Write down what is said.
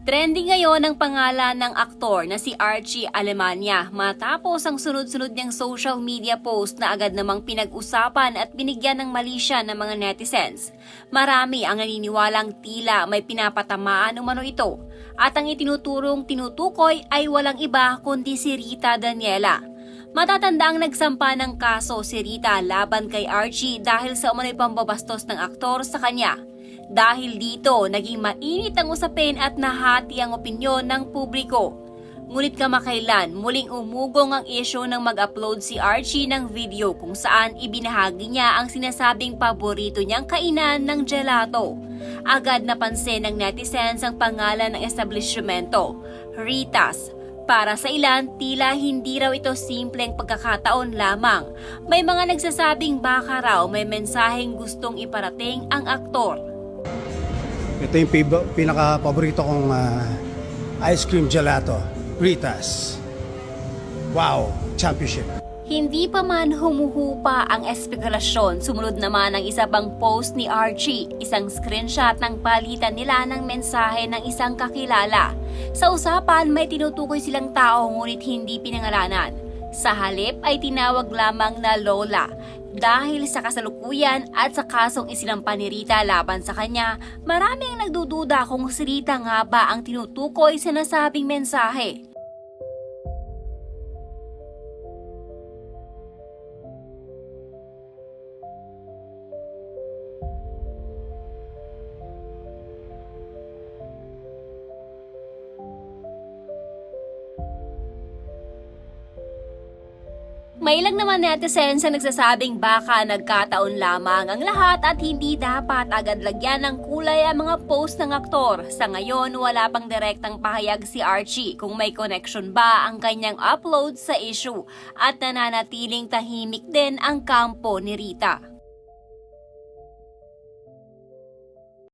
Trending ngayon ang pangalan ng aktor na si Archie Alemania matapos ang sunod-sunod niyang social media post na agad namang pinag-usapan at binigyan ng mali siya ng mga netizens. Marami ang naniniwalang tila may pinapatamaan umano ito at ang itinuturong tinutukoy ay walang iba kundi si Rita Daniela. Matatandaang nagsampa ng kaso si Rita laban kay Archie dahil sa umano'y pambabastos ng aktor sa kanya. Dahil dito, naging mainit ang usapin at nahati ang opinyon ng publiko. Ngunit kamakailan, muling umugong ang issue nang mag-upload si Archie ng video kung saan ibinahagi niya ang sinasabing paborito niyang kainan ng gelato. Agad napansin ng netizens ang pangalan ng establishmento, Rita's. Para sa ilan, tila hindi raw ito simpleng pagkakataon lamang. May mga nagsasabing baka raw may mensaheng gustong iparating ang aktor. Ito yung pinaka-paborito kong ice cream gelato, Rita's. Wow, championship. Hindi pa man humuhupa ang espekulasyon, sumunod naman ang isa pang post ni Archie, isang screenshot ng palitan nila ng mensahe ng isang kakilala. Sa usapan, may tinutukoy silang tao ngunit hindi pinangalanan. Sa halip ay tinawag lamang na Lola. Dahil sa kasalukuyan at sa kasong isinampa ni Rita laban sa kanya, marami ang nagdududa kung si Rita nga ba ang tinutukoy sa nasabing mensahe. May ilang naman netizens ang nagsasabing baka nagkataon lamang ang lahat at hindi dapat agad lagyan ng kulay ang mga post ng aktor. Sa ngayon, wala pang direktang pahayag si Archie kung may connection ba ang kanyang upload sa issue at nananatiling tahimik din ang kampo ni Rita.